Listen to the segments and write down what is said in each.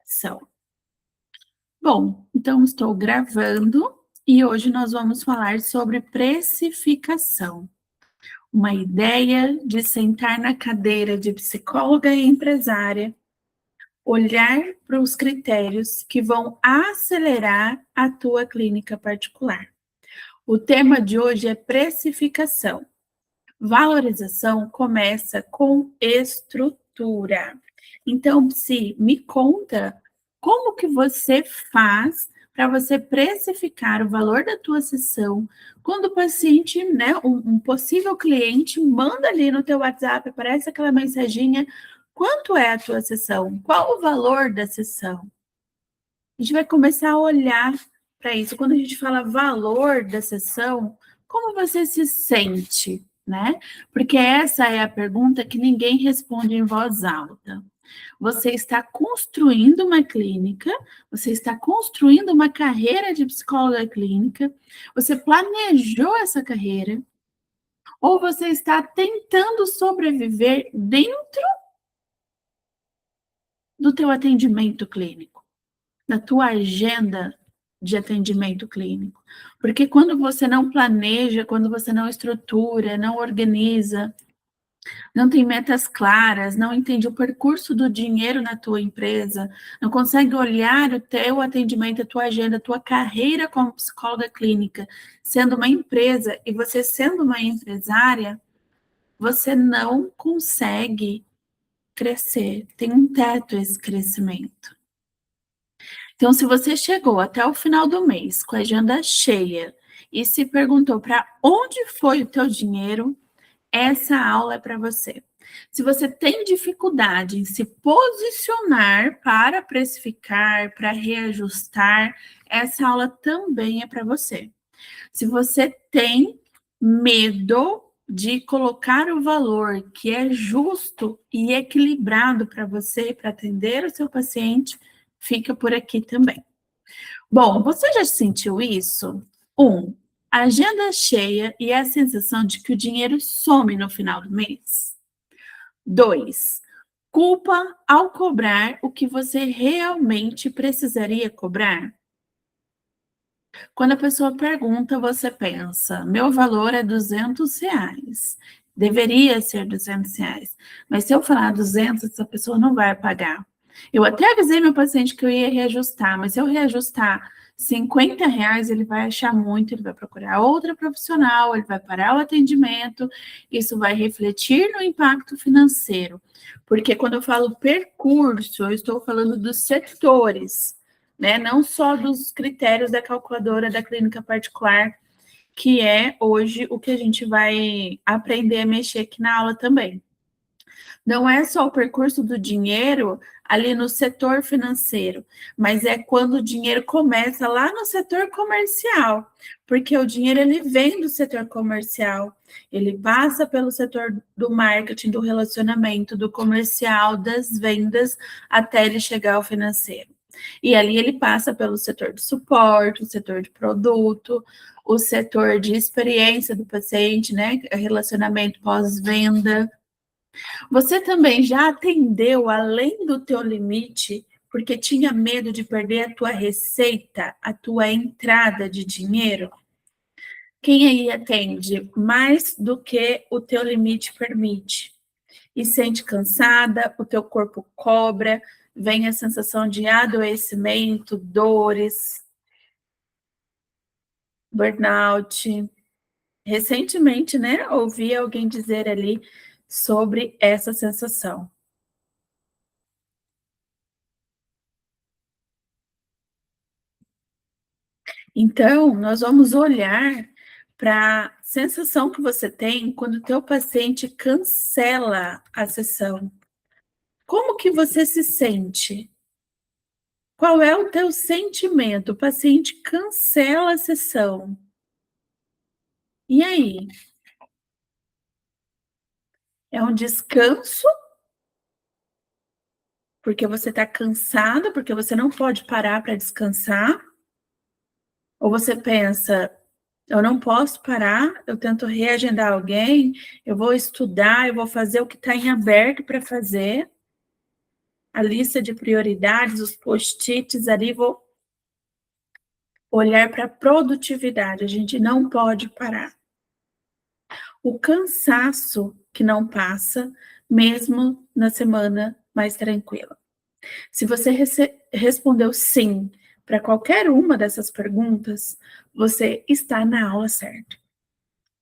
São. Bom, então estou gravando e hoje nós vamos falar sobre precificação. Uma ideia de sentar na cadeira de psicóloga e empresária, olhar para os critérios que vão acelerar a tua clínica particular. O tema de hoje é precificação. Valorização começa com estrutura. Então, Psi, me conta como que você faz para você precificar o valor da tua sessão quando o paciente, né, um possível cliente manda ali no teu WhatsApp, aparece aquela mensaginha, quanto é a tua sessão? Qual o valor da sessão? A gente vai começar a olhar para isso. Quando a gente fala valor da sessão, como você se sente, né? Porque essa é a pergunta que ninguém responde em voz alta. Você está construindo uma clínica, você está construindo uma carreira de psicóloga clínica, você planejou essa carreira, ou você está tentando sobreviver dentro do teu atendimento clínico, da tua agenda de atendimento clínico. Porque quando você não planeja, quando você não estrutura, não organiza, não tem metas claras, não entende o percurso do dinheiro na tua empresa, não consegue olhar o teu atendimento, a tua agenda, a tua carreira como psicóloga clínica, sendo uma empresa e você sendo uma empresária, você não consegue crescer. Tem um teto esse crescimento. Então, se você chegou até o final do mês com a agenda cheia e se perguntou para onde foi o teu dinheiro, essa aula é para você. Se você tem dificuldade em se posicionar para precificar, para reajustar, essa aula também é para você. Se você tem medo de colocar o valor que é justo e equilibrado para você, para atender o seu paciente, fica por aqui também. Bom, você já sentiu isso? Agenda cheia e a sensação de que o dinheiro some no final do mês. 2, culpa ao cobrar o que você realmente precisaria cobrar. Quando a pessoa pergunta, você pensa, meu valor é R$ 200. Deveria ser R$ 200. Mas se eu falar 200, essa pessoa não vai pagar. Eu até avisei meu paciente que eu ia reajustar, mas se eu reajustar R$ 50, ele vai achar muito, ele vai procurar outra profissional, ele vai parar o atendimento, isso vai refletir no impacto financeiro. Porque quando eu falo percurso, eu estou falando dos setores, né? Não só dos critérios da calculadora da clínica particular, que é hoje o que a gente vai aprender a mexer aqui na aula também. Não é só o percurso do dinheiro ali no setor financeiro, mas é quando o dinheiro começa lá no setor comercial, porque o dinheiro ele vem do setor comercial, ele passa pelo setor do marketing, do relacionamento, do comercial, das vendas, até ele chegar ao financeiro. E ali ele passa pelo setor de suporte, o setor de produto, o setor de experiência do paciente, né? Relacionamento pós-venda. Você também já atendeu além do teu limite porque tinha medo de perder a tua receita, a tua entrada de dinheiro? Quem aí atende mais do que o teu limite permite? E sente cansada, o teu corpo cobra, vem a sensação de adoecimento, dores, burnout. Recentemente, né, ouvi alguém dizer ali sobre essa sensação. Então, nós vamos olhar para a sensação que você tem quando o teu paciente cancela a sessão. Como que você se sente? Qual é o teu sentimento? O paciente cancela a sessão. E aí? É um descanso? Porque você está cansado, porque você não pode parar para descansar? Ou você pensa, eu não posso parar, eu tento reagendar alguém, eu vou estudar, eu vou fazer o que está em aberto para fazer, a lista de prioridades, os post-its ali, vou olhar para a produtividade, a gente não pode parar. O cansaço que não passa, mesmo na semana mais tranquila. Se você respondeu sim para qualquer uma dessas perguntas, você está na aula certa.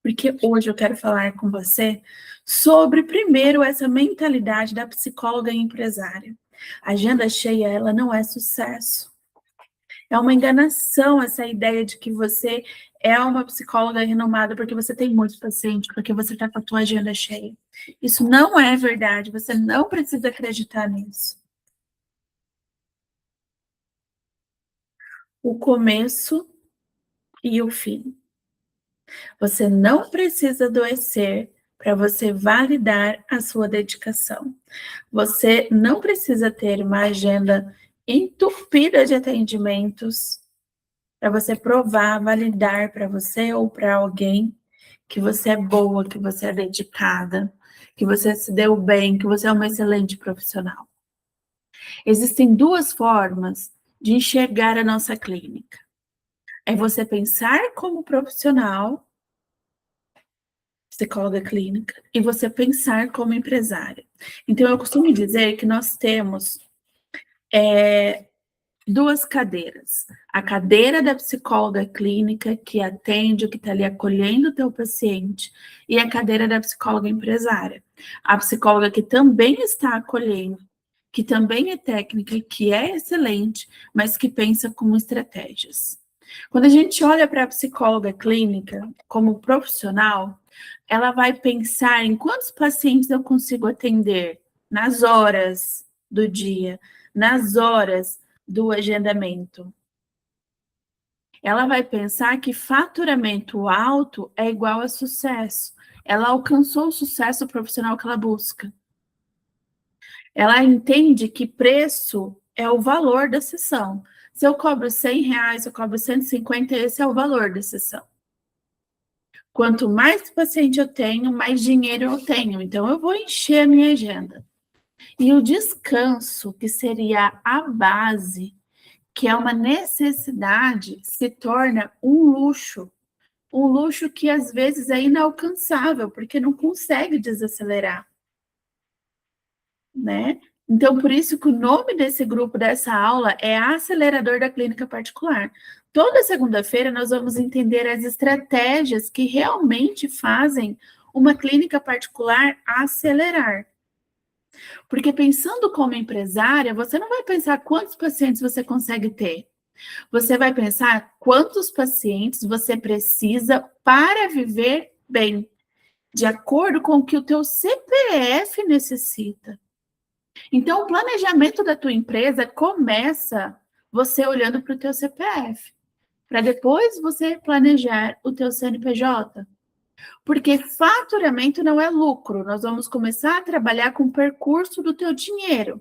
Porque hoje eu quero falar com você sobre, primeiro, essa mentalidade da psicóloga e empresária. A agenda cheia, ela não é sucesso. É uma enganação essa ideia de que você é uma psicóloga renomada porque você tem muitos pacientes, porque você está com a tua agenda cheia. Isso não é verdade, você não precisa acreditar nisso. O começo e o fim. Você não precisa adoecer para você validar a sua dedicação. Você não precisa ter uma agenda entupida de atendimentos para você provar, validar para você ou para alguém que você é boa, que você é dedicada, que você se deu bem, que você é uma excelente profissional. Existem duas formas de enxergar a nossa clínica. É você pensar como profissional, psicóloga clínica, e você pensar como empresária. Então, eu costumo dizer que nós temos duas cadeiras. A cadeira da psicóloga clínica, que atende, que está ali acolhendo o teu paciente, e a cadeira da psicóloga empresária. A psicóloga que também está acolhendo, que também é técnica, que é excelente, mas que pensa como estratégias. Quando a gente olha para a psicóloga clínica como profissional, ela vai pensar em quantos pacientes eu consigo atender nas horas do dia, nas horas do agendamento. Ela vai pensar que faturamento alto é igual a sucesso. Ela alcançou o sucesso profissional que ela busca. Ela entende que preço é o valor da sessão. Se eu cobro R$100, se eu cobro 150, esse é o valor da sessão. Quanto mais paciente eu tenho, mais dinheiro eu tenho. Então, eu vou encher a minha agenda. E o descanso, que seria a base, que é uma necessidade, se torna um luxo. Um luxo que, às vezes, é inalcançável, porque não consegue desacelerar, né? Então, por isso que o nome desse grupo, dessa aula, é Acelerador da Clínica Particular. Toda segunda-feira nós vamos entender as estratégias que realmente fazem uma clínica particular acelerar. Porque pensando como empresária, você não vai pensar quantos pacientes você consegue ter. Você vai pensar quantos pacientes você precisa para viver bem, de acordo com o que o teu CPF necessita. Então, o planejamento da tua empresa começa você olhando para o teu CPF, para depois você planejar o teu CNPJ. Porque faturamento não é lucro, nós vamos começar a trabalhar com o percurso do teu dinheiro.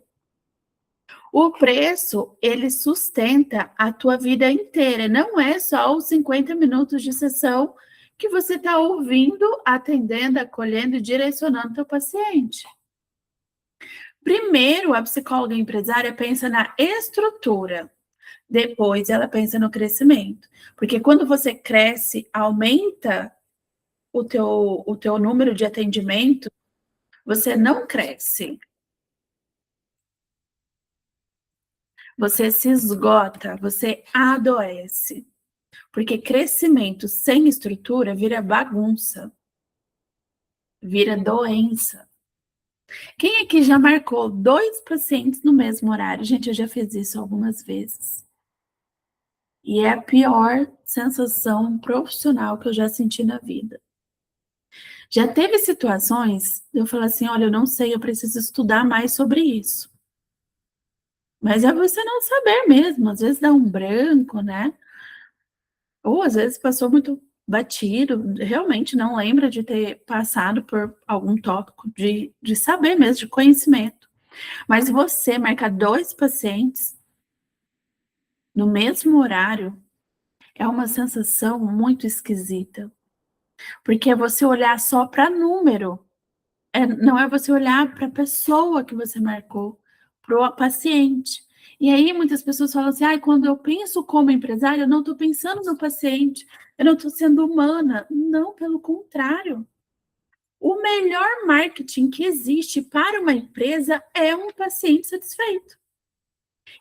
O preço, ele sustenta a tua vida inteira, não é só os 50 minutos de sessão que você está ouvindo, atendendo, acolhendo e direcionando o teu paciente. Primeiro, a psicóloga empresária pensa na estrutura, depois ela pensa no crescimento. Porque quando você cresce, aumenta o teu número de atendimento, você não cresce. Você se esgota, você adoece. Porque crescimento sem estrutura vira bagunça, vira doença. Quem aqui já marcou 2 pacientes no mesmo horário? Gente, eu já fiz isso algumas vezes. E é a pior sensação profissional que eu já senti na vida. Já teve situações de eu falar assim, olha, eu não sei, eu preciso estudar mais sobre isso. Mas é você não saber mesmo, às vezes dá um branco, né? Ou às vezes passou muito batido, realmente não lembra de ter passado por algum tópico, de saber mesmo, de conhecimento. Mas você marcar 2 pacientes no mesmo horário é uma sensação muito esquisita. Porque é você olhar só para número. Não é você olhar para a pessoa que você marcou, para o paciente. E aí muitas pessoas falam assim, quando eu penso como empresária, eu não estou pensando no paciente, eu não estou sendo humana. Não, pelo contrário. O melhor marketing que existe para uma empresa é um paciente satisfeito.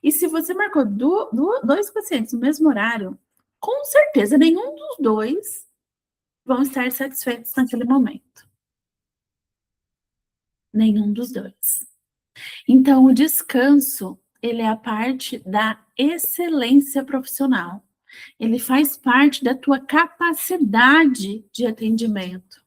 E se você marcou dois pacientes no mesmo horário, com certeza nenhum dos dois vão estar satisfeitos naquele momento. Nenhum dos dois. Então, o descanso, ele é a parte da excelência profissional. Ele faz parte da tua capacidade de atendimento.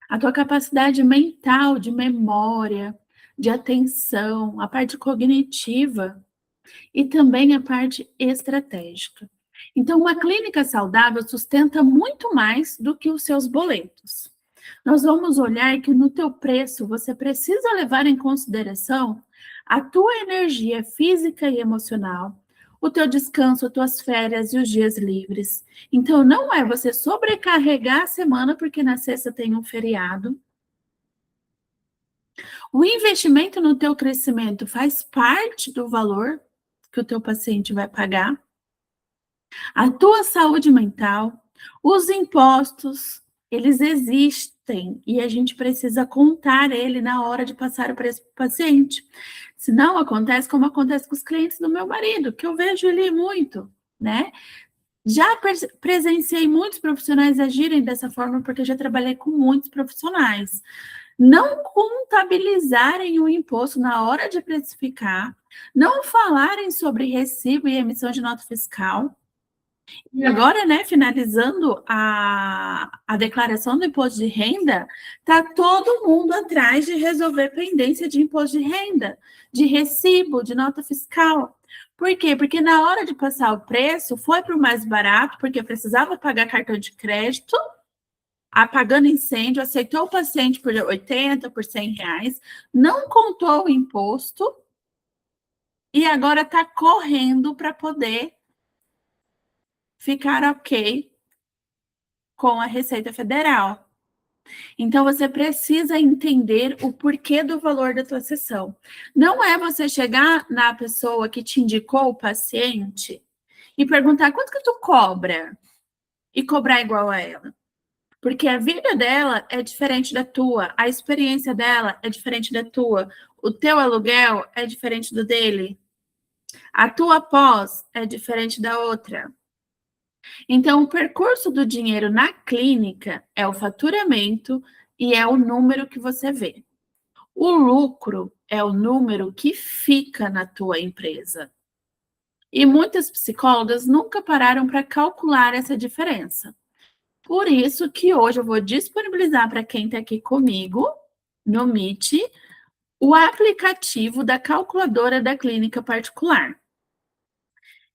A tua capacidade mental, de memória, de atenção, a parte cognitiva e também a parte estratégica. Então, uma clínica saudável sustenta muito mais do que os seus boletos. Nós vamos olhar que no teu preço você precisa levar em consideração a tua energia física e emocional, o teu descanso, as tuas férias e os dias livres. Então, não é você sobrecarregar a semana porque na sexta tem um feriado. O investimento no teu crescimento faz parte do valor que o teu paciente vai pagar. A tua saúde mental, os impostos, eles existem e a gente precisa contar ele na hora de passar o preço para o paciente. Se não acontece como acontece com os clientes do meu marido, que eu vejo ele muito, né? Já presenciei muitos profissionais agirem dessa forma, porque eu já trabalhei com muitos profissionais. Não contabilizarem o imposto na hora de precificar, não falarem sobre recibo e emissão de nota fiscal. E agora, né, finalizando a declaração do imposto de renda, está todo mundo atrás de resolver pendência de imposto de renda, de recibo, de nota fiscal. Por quê? Porque na hora de passar o preço, foi para o mais barato, porque precisava pagar cartão de crédito, apagando incêndio, aceitou o paciente por 80, por 100 reais, não contou o imposto e agora está correndo para poder ficar ok com a Receita Federal. Então, você precisa entender o porquê do valor da tua sessão. Não é você chegar na pessoa que te indicou o paciente e perguntar quanto que tu cobra e cobrar igual a ela. Porque a vida dela é diferente da tua, a experiência dela é diferente da tua, o teu aluguel é diferente do dele, a tua pós é diferente da outra. Então, o percurso do dinheiro na clínica é o faturamento e é o número que você vê. O lucro é o número que fica na tua empresa. E muitas psicólogas nunca pararam para calcular essa diferença. Por isso que hoje eu vou disponibilizar para quem está aqui comigo, no Meet, o aplicativo da calculadora da clínica particular.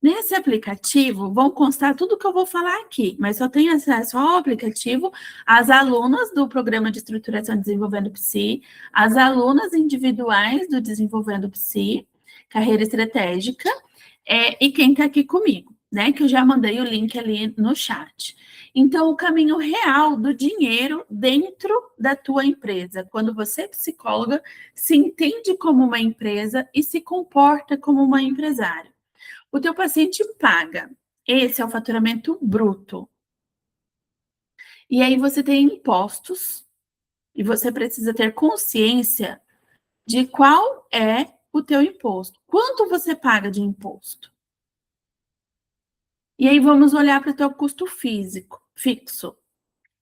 Nesse aplicativo vão constar tudo que eu vou falar aqui, mas só tem acesso ao aplicativo as alunas do Programa de Estruturação Desenvolvendo Psi, as alunas individuais do Desenvolvendo Psi, Carreira Estratégica, e quem está aqui comigo, né? Que eu já mandei o link ali no chat. Então, o caminho real do dinheiro dentro da tua empresa, quando você, psicóloga, se entende como uma empresa e se comporta como uma empresária. O teu paciente paga. Esse é o faturamento bruto. E aí você tem impostos e você precisa ter consciência de qual é o teu imposto. Quanto você paga de imposto? E aí vamos olhar para o teu custo fixo,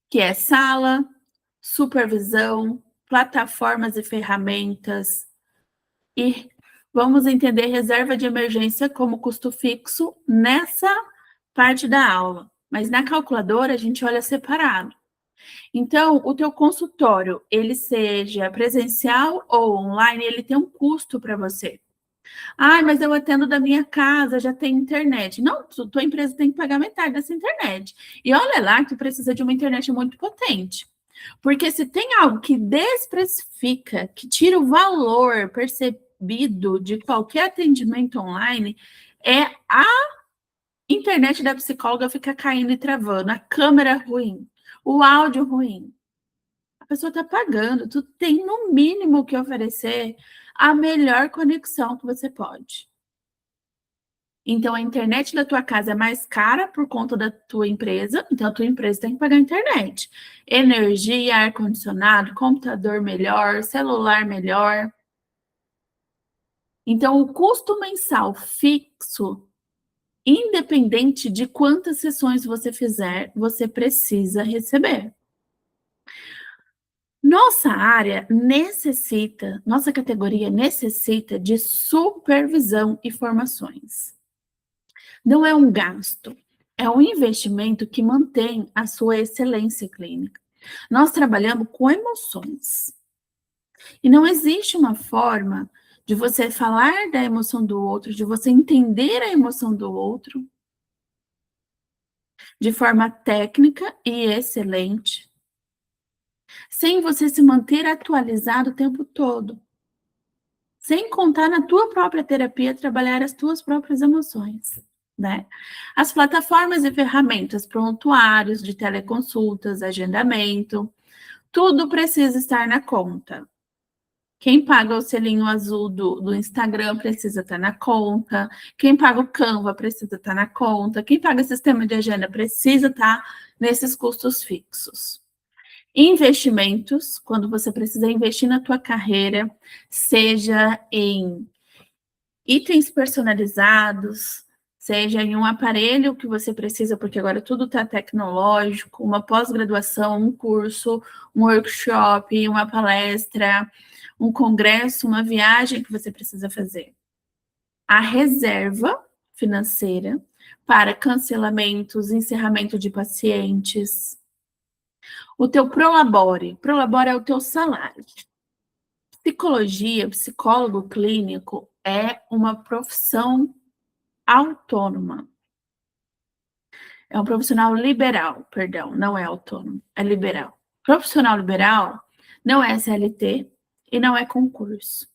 que é sala, supervisão, plataformas e ferramentas. E vamos entender reserva de emergência como custo fixo nessa parte da aula, mas na calculadora a gente olha separado. Então, o teu consultório, ele seja presencial ou online, ele tem um custo para você. Mas eu atendo da minha casa, já tem internet. Não, tua empresa tem que pagar metade dessa internet. E olha lá que tu precisa de uma internet muito potente. Porque se tem algo que desprecifica, que tira o valor percebido de qualquer atendimento online, é a internet da psicóloga fica caindo e travando, a câmera ruim, o áudio ruim. A pessoa está pagando, tu tem no mínimo que oferecer a melhor conexão que você pode. Então, a internet da tua casa é mais cara por conta da tua empresa, então a tua empresa tem que pagar a internet. Energia, ar-condicionado, computador melhor, celular melhor. Então, o custo mensal fixo, independente de quantas sessões você fizer, você precisa receber. Nossa área necessita, nossa categoria necessita de supervisão e formações. Não é um gasto, é um investimento que mantém a sua excelência clínica. Nós trabalhamos com emoções. E não existe uma forma de você falar da emoção do outro, de você entender a emoção do outro de forma técnica e excelente, sem você se manter atualizado o tempo todo. Sem contar na tua própria terapia, trabalhar as tuas próprias emoções, né? As plataformas e ferramentas, prontuários de teleconsultas, agendamento, tudo precisa estar na conta. Quem paga o selinho azul do Instagram precisa estar na conta. Quem paga o Canva precisa estar na conta. Quem paga o sistema de agenda precisa estar nesses custos fixos. Investimentos, quando você precisa investir na tua carreira, seja em itens personalizados, seja em um aparelho que você precisa, porque agora tudo está tecnológico, uma pós-graduação, um curso, um workshop, uma palestra, um congresso, uma viagem que você precisa fazer. A reserva financeira para cancelamentos, encerramento de pacientes. O teu prolabore é o teu salário. Psicologia, psicólogo clínico é uma profissão autônoma. É um profissional liberal, perdão, não é autônomo, é liberal. Profissional liberal não é CLT e não é concurso.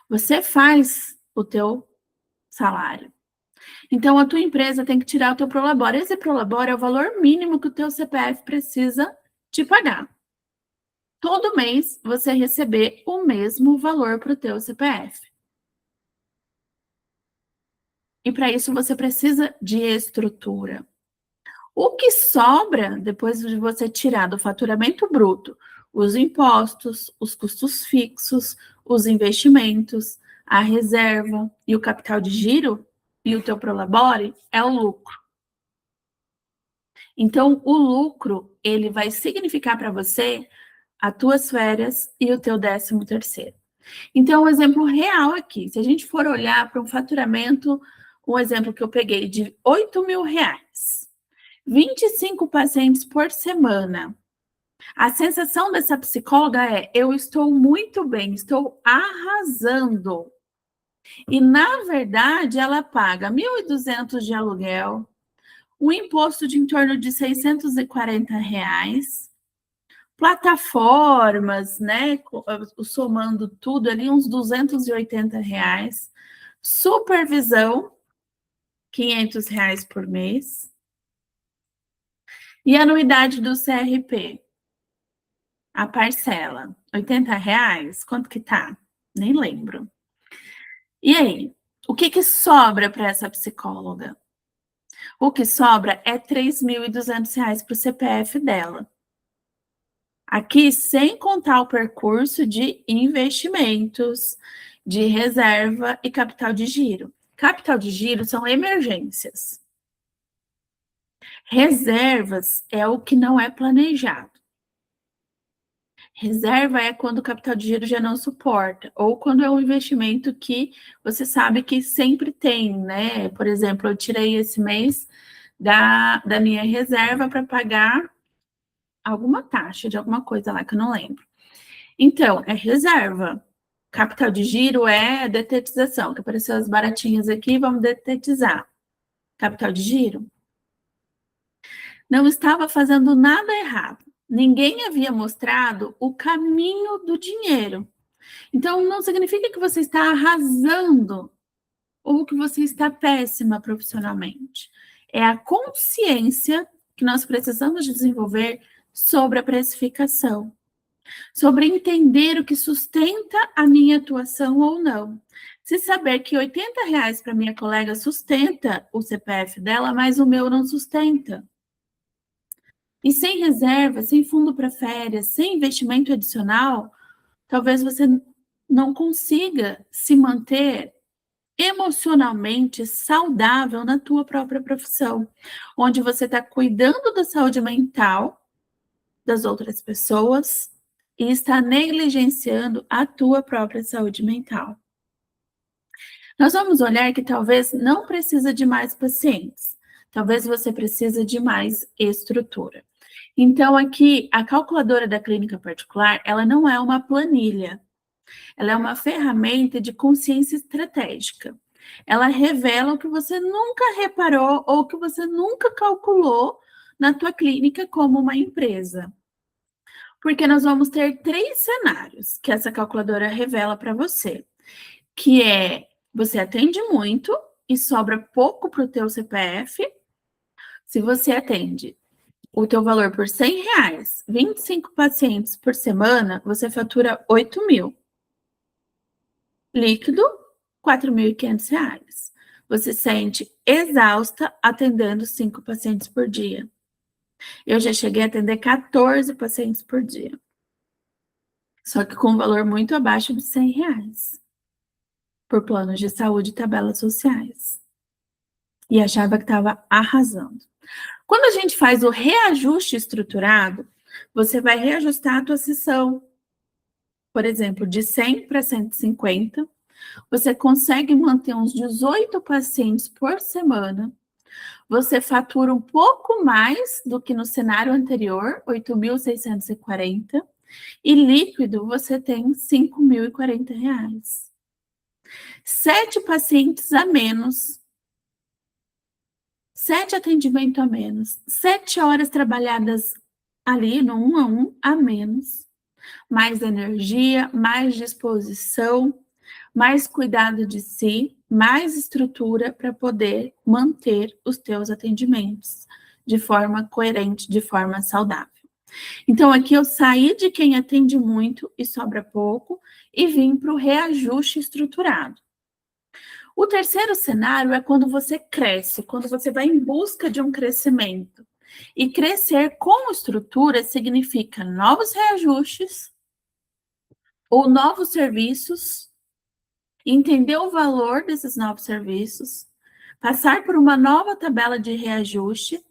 Você faz o teu salário. Então, a tua empresa tem que tirar o teu prolabore. Esse prolabore é o valor mínimo que o teu CPF precisa te pagar. Todo mês você receber o mesmo valor para o teu CPF. E para isso você precisa de estrutura. O que sobra depois de você tirar do faturamento bruto os impostos, os custos fixos, os investimentos, a reserva e o capital de giro e o teu prolabore é o lucro. Então, o lucro, ele vai significar para você as tuas férias e o teu 13º. Então, um exemplo real aqui, se a gente for olhar para um faturamento, um exemplo que eu peguei de R$ 8.000, 25 pacientes por semana. A sensação dessa psicóloga é: eu estou muito bem, estou arrasando. E, na verdade, ela paga 1.200 de aluguel, um imposto de em torno de R$ 640, plataformas, né, somando tudo ali, uns R$ 280, supervisão, R$ 500 por mês, e anuidade do CRP, a parcela, R$ 80, quanto que tá? Nem lembro. E aí, o que sobra para essa psicóloga? O que sobra é R$ 3.200 para o CPF dela. Aqui, sem contar o percurso de investimentos, de reserva e capital de giro. Capital de giro são emergências. Reservas é o que não é planejado. Reserva é quando o capital de giro já não suporta, ou quando é um investimento que você sabe que sempre tem, né? Por exemplo, eu tirei esse mês da minha reserva para pagar alguma taxa de alguma coisa lá que eu não lembro. Então, é reserva. Capital de giro é detetização, que apareceu as baratinhas aqui, vamos detetizar. Capital de giro. Não estava fazendo nada errado. Ninguém havia mostrado o caminho do dinheiro. Então, não significa que você está arrasando ou que você está péssima profissionalmente. É a consciência que nós precisamos desenvolver sobre a precificação. sobre entender o que sustenta a minha atuação ou não. Se saber que R$ 80 para minha colega sustenta o CPF dela, mas o meu não sustenta. E sem reserva, sem fundo para férias, sem investimento adicional, talvez você não consiga se manter emocionalmente saudável na tua própria profissão, onde você está cuidando da saúde mental das outras pessoas e está negligenciando a tua própria saúde mental. Nós vamos olhar que talvez não precisa de mais pacientes, talvez você precisa de mais estrutura. Então, aqui, a calculadora da clínica particular, ela não é uma planilha, ela é uma ferramenta de consciência estratégica. Ela revela o que você nunca reparou ou que você nunca calculou na tua clínica como uma empresa. Porque nós vamos ter 3 cenários que essa calculadora revela para você, que é, você atende muito e sobra pouco para o teu CPF. Se você atende o teu valor por R$ 100, 25 pacientes por semana, você fatura 8 mil. Líquido, R$ 4.500. Você se sente exausta atendendo 5 pacientes por dia. Eu já cheguei a atender 14 pacientes por dia. Só que com um valor muito abaixo de R$ 100. Por planos de saúde e tabelas sociais. E achava que estava arrasando. Quando a gente faz o reajuste estruturado, você vai reajustar a tua sessão. Por exemplo, de 100 para 150, você consegue manter uns 18 pacientes por semana, você fatura um pouco mais do que no cenário anterior, 8.640, e líquido você tem R$ 5.040. 7 pacientes a menos, 7 atendimentos a menos, 7 horas trabalhadas ali no 1 a 1 a menos, mais energia, mais disposição, mais cuidado de si, mais estrutura para poder manter os teus atendimentos de forma coerente, de forma saudável. Então, aqui eu saí de quem atende muito e sobra pouco e vim para o reajuste estruturado. O terceiro cenário é quando você cresce, quando você vai em busca de um crescimento. E crescer com estrutura significa novos reajustes ou novos serviços, entender o valor desses novos serviços, passar por uma nova tabela de reajuste.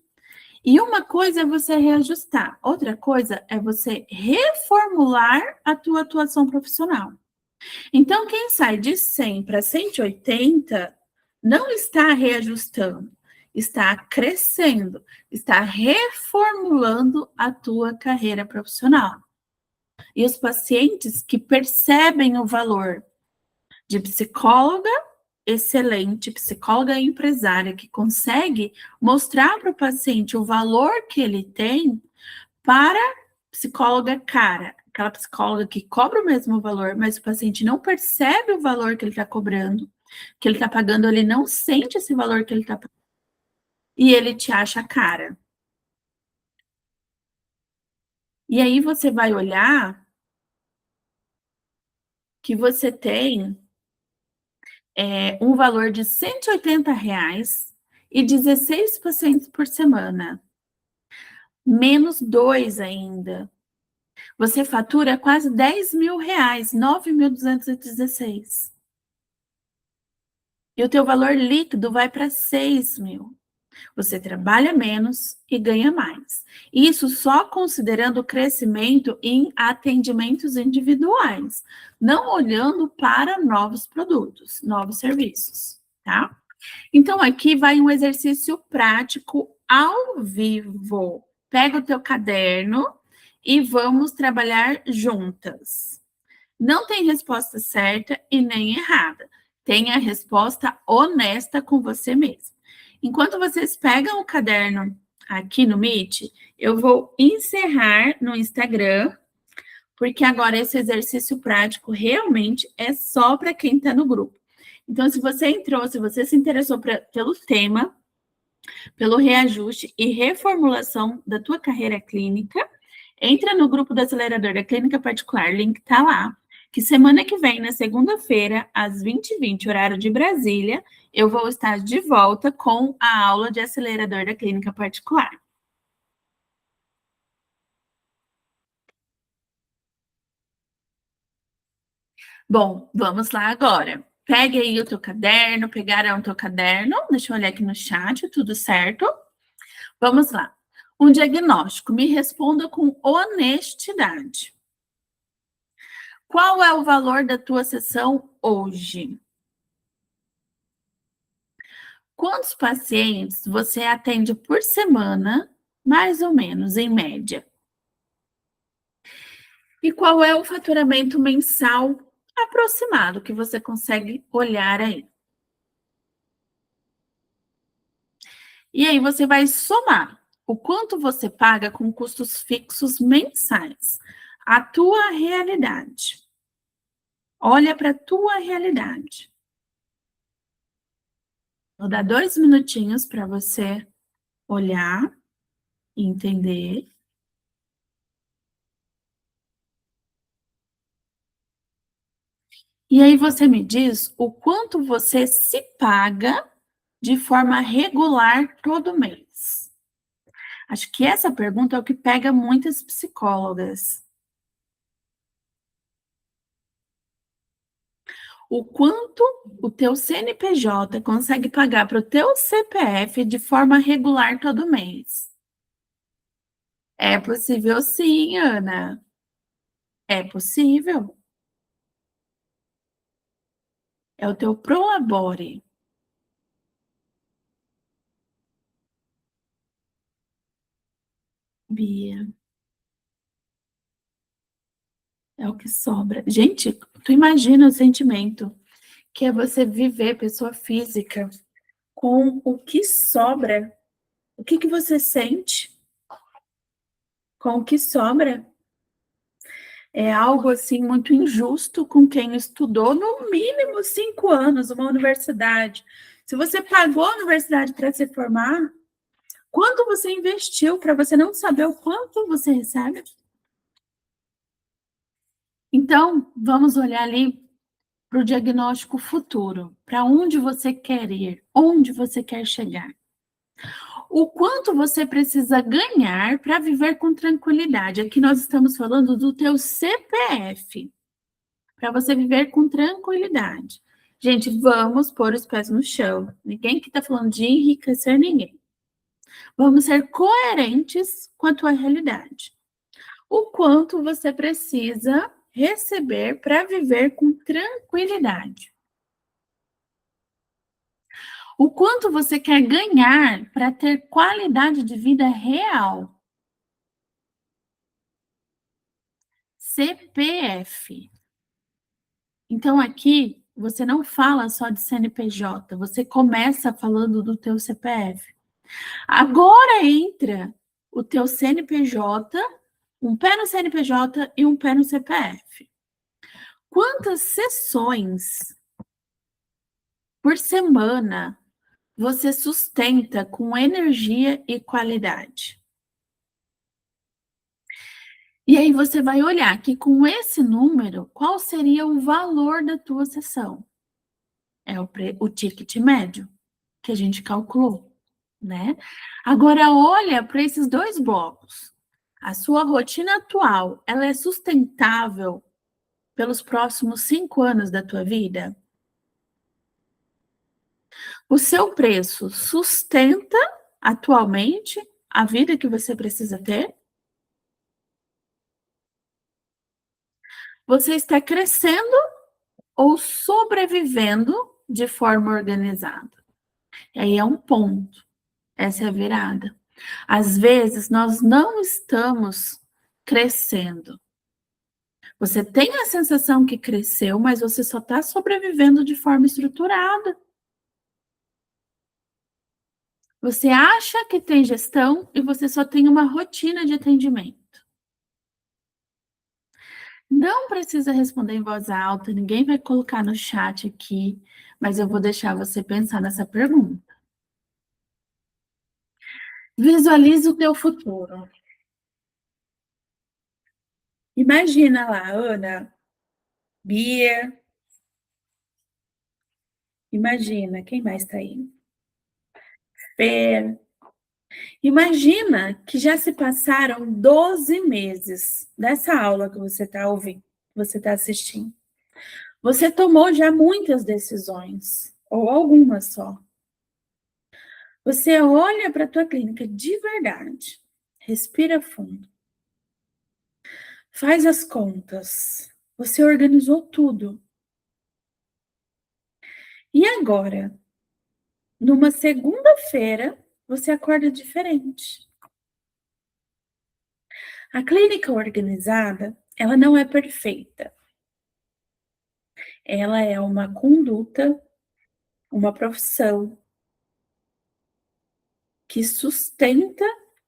E uma coisa é você reajustar, outra coisa é você reformular a tua atuação profissional. Então, quem sai de 100 para 180 não está reajustando, está crescendo, está reformulando a tua carreira profissional. E os pacientes que percebem o valor de psicóloga excelente, psicóloga empresária, que consegue mostrar para o paciente o valor que ele tem, para psicóloga cara, aquela psicóloga que cobra o mesmo valor, mas o paciente não percebe o valor que ele está cobrando, que ele está pagando, ele não sente esse valor que ele está pagando, e ele te acha cara. E aí você vai olhar que você tem um valor de R$ 180 e 16 pacientes por semana. Menos 2 ainda. Você fatura quase R$ 10.000, 9.216. E o teu valor líquido vai para 6 mil. Você trabalha menos e ganha mais. Isso só considerando o crescimento em atendimentos individuais, não olhando para novos produtos, novos serviços, tá? Então, aqui vai um exercício prático ao vivo. Pega o teu caderno e vamos trabalhar juntas. Não tem resposta certa e nem errada. Tem a resposta honesta com você mesmo. Enquanto vocês pegam o caderno aqui no Meet, eu vou encerrar no Instagram, porque agora esse exercício prático realmente é só para quem está no grupo. Então, se você entrou, se você se interessou pelo tema, pelo reajuste e reformulação da tua carreira clínica, Entra no grupo do acelerador da clínica particular, link tá lá. Que semana que vem, na segunda-feira, às 20h20, horário de Brasília, eu vou estar de volta com a aula de acelerador da clínica particular. Bom, vamos lá agora. Pegue aí o teu caderno, pegaram o teu caderno, deixa eu olhar aqui no chat, tudo certo? Vamos lá. Um diagnóstico, me responda com honestidade. Qual é o valor da tua sessão hoje? Quantos pacientes você atende por semana, mais ou menos, em média? E qual é o faturamento mensal aproximado que você consegue olhar aí? E aí você vai somar o quanto você paga com custos fixos mensais, a tua realidade. Olha para a tua realidade. Vou dar 2 minutinhos para você olhar e entender. E aí você me diz o quanto você se paga de forma regular todo mês. Acho que essa pergunta é o que pega muitas psicólogas. O quanto o teu CNPJ consegue pagar para o teu CPF de forma regular todo mês? É possível sim, Ana. É possível. É o teu Prolabore. Bia, é o que sobra. Gente, tu imagina o sentimento que é você viver pessoa física com o que sobra. O que que você sente com o que sobra? É algo assim muito injusto com quem estudou no mínimo 5 anos uma universidade. Se você pagou a universidade para se formar, quanto você investiu para você não saber o quanto você recebe? Então, vamos olhar ali para o diagnóstico futuro, para onde você quer ir, onde você quer chegar. O quanto você precisa ganhar para viver com tranquilidade. Aqui nós estamos falando do teu CPF, para você viver com tranquilidade. Gente, vamos pôr os pés no chão. Ninguém aqui está falando de enriquecer ninguém. Vamos ser coerentes com a tua realidade. O quanto você precisa receber para viver com tranquilidade. O quanto você quer ganhar para ter qualidade de vida real. CPF. Então aqui você não fala só de CNPJ, você começa falando do teu CPF. Agora entra o teu CNPJ, um pé no CNPJ e um pé no CPF. Quantas sessões por semana você sustenta com energia e qualidade? E aí você vai olhar que com esse número, qual seria o valor da tua sessão? É o ticket médio que a gente calculou, né? Agora olha para esses dois blocos. A sua rotina atual, ela é sustentável pelos próximos 5 anos da tua vida? O seu preço sustenta atualmente a vida que você precisa ter? Você está crescendo ou sobrevivendo de forma organizada? E aí é um ponto, essa é a virada. Às vezes nós não estamos crescendo. Você tem a sensação que cresceu, mas você só está sobrevivendo de forma estruturada. Você acha que tem gestão e você só tem uma rotina de atendimento. Não precisa responder em voz alta, ninguém vai colocar no chat aqui, mas eu vou deixar você pensar nessa pergunta. Visualize o teu futuro. Imagina lá, Ana, Bia, imagina, quem mais está aí? Fer. Imagina que já se passaram 12 meses dessa aula que você está ouvindo, que você está assistindo. Você tomou já muitas decisões, ou algumas só. Você olha para a tua clínica de verdade, respira fundo, faz as contas, você organizou tudo. E agora, numa segunda-feira, você acorda diferente. A clínica organizada, ela não é perfeita. Ela é uma conduta, uma profissão que sustenta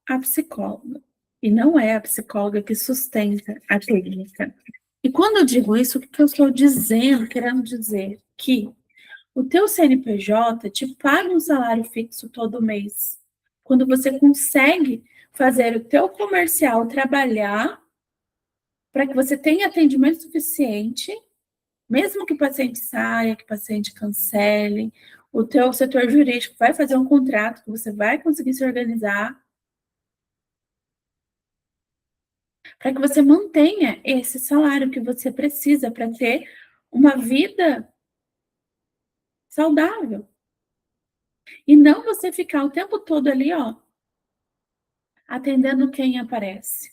a psicóloga. E não é a psicóloga que sustenta a clínica. E quando eu digo isso, o que eu estou dizendo, querendo dizer? Que o teu CNPJ te paga um salário fixo todo mês. Quando você consegue fazer o teu comercial trabalhar para que você tenha atendimento suficiente, mesmo que o paciente saia, que o paciente cancele, o teu setor jurídico vai fazer um contrato que você vai conseguir se organizar para que você mantenha esse salário que você precisa para ter uma vida saudável. E não você ficar o tempo todo ali, ó, atendendo quem aparece.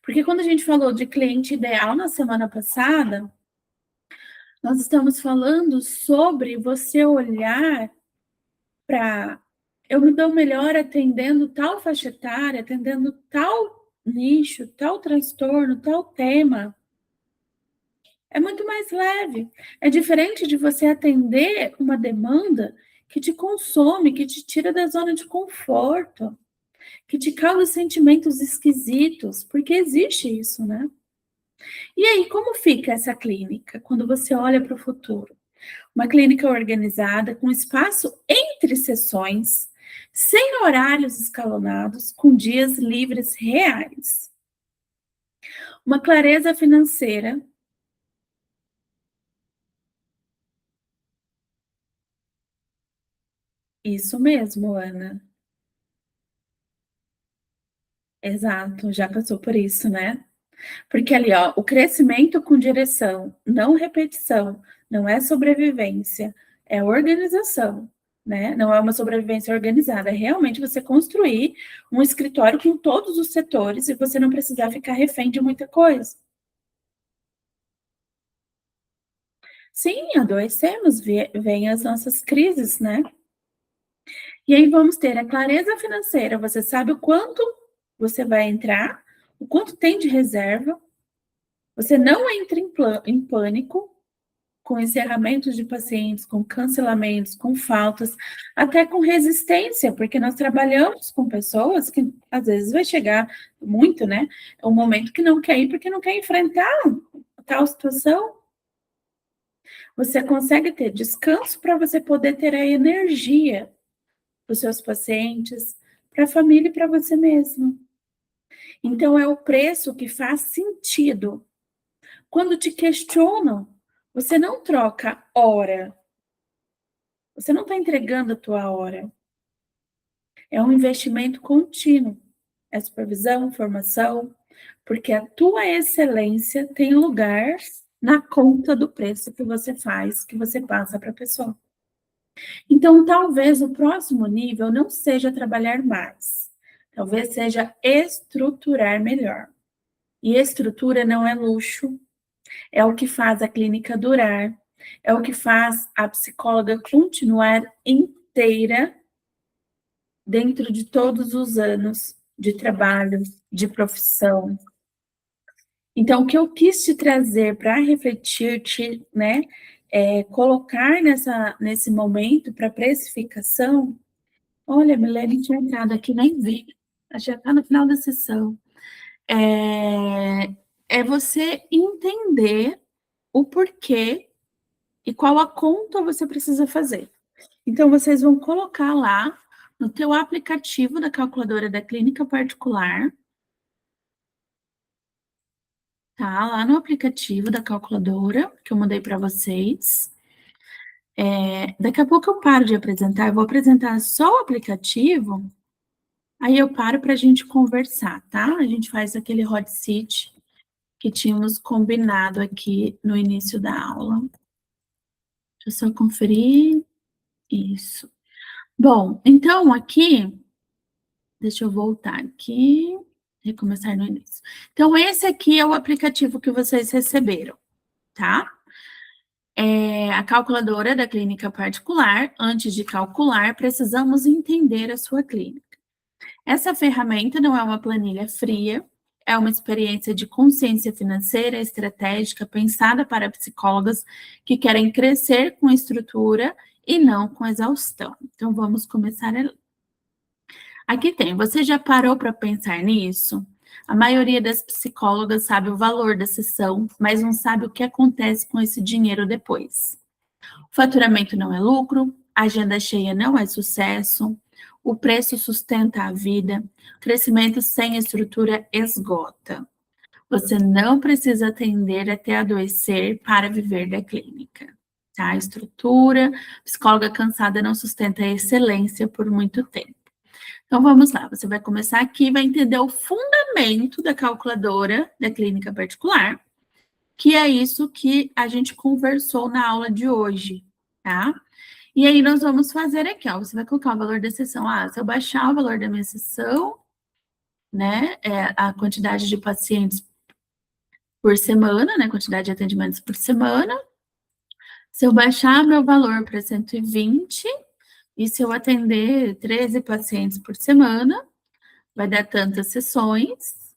Porque quando a gente falou de cliente ideal na semana passada, nós estamos falando sobre você olhar para eu me dou melhor atendendo tal faixa etária, atendendo tal nicho, tal transtorno, tal tema. É muito mais leve. É diferente de você atender uma demanda que te consome, que te tira da zona de conforto, que te causa sentimentos esquisitos, porque existe isso, né? E aí, como fica essa clínica quando você olha para o futuro? Uma clínica organizada, com espaço entre sessões, sem horários escalonados, com dias livres reais. Uma clareza financeira. Isso mesmo, Ana. Exato, já passou por isso, né? Porque ali, ó, o crescimento com direção, não repetição, não é sobrevivência, é organização, né? Não é uma sobrevivência organizada, é realmente você construir um escritório com todos os setores e você não precisar ficar refém de muita coisa. Sim, adoecemos, vem as nossas crises, né? E aí vamos ter a clareza financeira, você sabe o quanto você vai entrar, o quanto tem de reserva, você não entra em pânico com encerramentos de pacientes, com cancelamentos, com faltas, até com resistência, porque nós trabalhamos com pessoas que às vezes vai chegar muito, né? É um momento que não quer ir porque não quer enfrentar tal situação. Você consegue ter descanso para você poder ter a energia para os seus pacientes, para a família e para você mesmo. Então, é o preço que faz sentido. Quando te questionam, você não troca hora. Você não está entregando a tua hora. É um investimento contínuo. É supervisão, formação, porque a tua excelência tem lugar na conta do preço que você faz, que você passa para a pessoa. Então, talvez o próximo nível não seja trabalhar mais. Talvez seja estruturar melhor. E estrutura não é luxo, é o que faz a clínica durar, é o que faz a psicóloga continuar inteira dentro de todos os anos de trabalho, de profissão. Então, o que eu quis te trazer para refletir, né, colocar nesse momento para precificação. Olha, a Milene tinha entrado aqui, nem vi. Já está no final da sessão. É você entender o porquê e qual a conta você precisa fazer. Então, vocês vão colocar lá no teu aplicativo da calculadora da clínica particular, tá? Lá no aplicativo da calculadora, que eu mandei para vocês. Daqui a pouco eu paro de apresentar, eu vou apresentar só o aplicativo, aí eu paro para a gente conversar, tá? A gente faz aquele hot seat que tínhamos combinado aqui no início da aula. Deixa eu só conferir. Isso. Bom, então aqui, deixa eu voltar aqui, recomeçar no início. Então, esse aqui é o aplicativo que vocês receberam, tá? A calculadora da clínica particular. Antes de calcular, precisamos entender a sua clínica. Essa ferramenta não é uma planilha fria, é uma experiência de consciência financeira estratégica pensada para psicólogas que querem crescer com estrutura e não com exaustão. Então, vamos começar a ler. Aqui tem, você já parou para pensar nisso? A maioria das psicólogas sabe o valor da sessão, mas não sabe o que acontece com esse dinheiro depois. O faturamento não é lucro, a agenda cheia não é sucesso, o preço sustenta a vida, crescimento sem estrutura esgota. Você não precisa atender até adoecer para viver da clínica. Tá? Estrutura, psicóloga cansada não sustenta a excelência por muito tempo. Então vamos lá, você vai começar aqui e vai entender o fundamento da calculadora da clínica particular, que é isso que a gente conversou na aula de hoje, tá? E aí nós vamos fazer aqui, ó, você vai colocar o valor da sessão. Se eu baixar o valor da minha sessão, né, a quantidade de pacientes por semana, né, quantidade de atendimentos por semana. Se eu baixar meu valor para 120, e se eu atender 13 pacientes por semana, vai dar tantas sessões,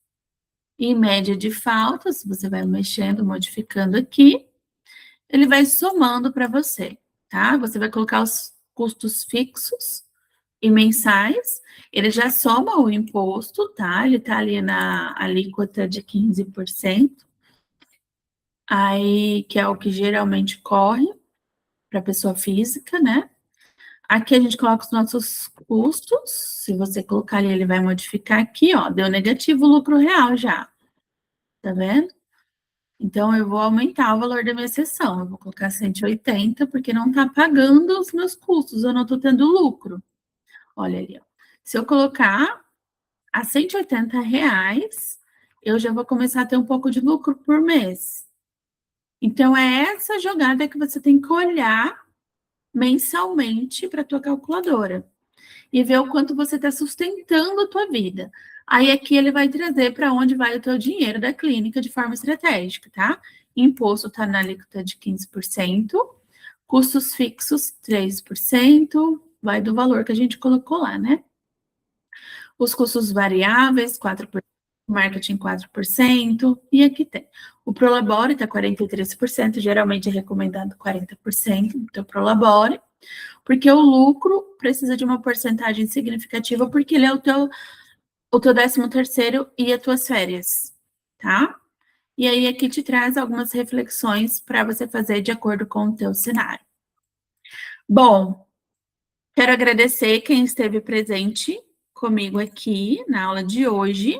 em média de faltas, você vai mexendo, modificando aqui, ele vai somando para você, tá? Você vai colocar os custos fixos e mensais, ele já soma o imposto, tá? Ele tá ali na alíquota de 15%, aí, que é o que geralmente corre para pessoa física, né? Aqui a gente coloca os nossos custos, se você colocar ali, ele vai modificar aqui, ó, deu negativo o lucro real já, tá vendo? Então, eu vou aumentar o valor da minha sessão, eu vou colocar 180, porque não tá pagando os meus custos, eu não tô tendo lucro. Olha ali, ó. Se eu colocar a 180 reais, eu já vou começar a ter um pouco de lucro por mês. Então, é essa jogada que você tem que olhar mensalmente para a tua calculadora e ver o quanto você está sustentando a tua vida. Aí aqui ele vai trazer para onde vai o teu dinheiro da clínica de forma estratégica, tá? Imposto está na alíquota de 15%, custos fixos 3%, vai do valor que a gente colocou lá, né? Os custos variáveis, 4%, marketing 4%, e aqui tem. O Prolabore está 43%, geralmente é recomendado 40% do teu Prolabore, porque o lucro precisa de uma porcentagem significativa, porque ele é o teu 13º e as tuas férias, tá? E aí aqui te traz algumas reflexões para você fazer de acordo com o teu cenário. Bom, quero agradecer quem esteve presente comigo aqui na aula de hoje,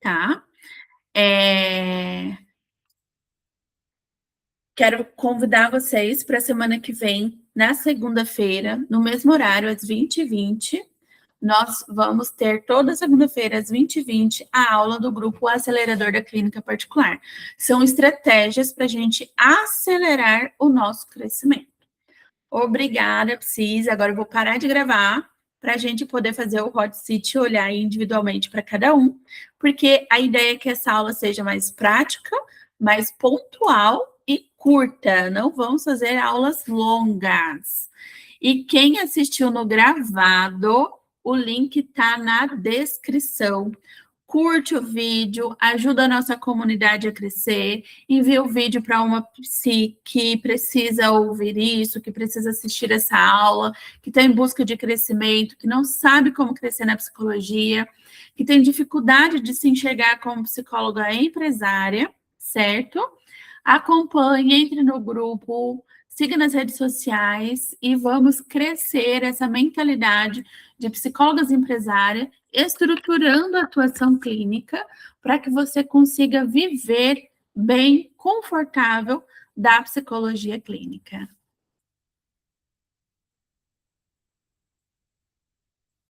tá? Quero convidar vocês para a semana que vem, na segunda-feira, no mesmo horário, às 20h20. Nós vamos ter toda segunda-feira, às 20h20, a aula do grupo Acelerador da Clínica Particular. São estratégias para a gente acelerar o nosso crescimento. Obrigada, Psis. Agora eu vou parar de gravar para a gente poder fazer o hot seat e olhar individualmente para cada um, porque a ideia é que essa aula seja mais prática, mais pontual e curta. Não vamos fazer aulas longas. E quem assistiu no gravado, o link está na descrição. Curte o vídeo, ajuda a nossa comunidade a crescer, envia o vídeo para uma psi que precisa ouvir isso, que precisa assistir essa aula, que está em busca de crescimento, que não sabe como crescer na psicologia, que tem dificuldade de se enxergar como psicóloga empresária, certo? Acompanhe, entre no grupo, siga nas redes sociais e vamos crescer essa mentalidade de psicólogas empresárias estruturando a atuação clínica para que você consiga viver bem, confortável da psicologia clínica.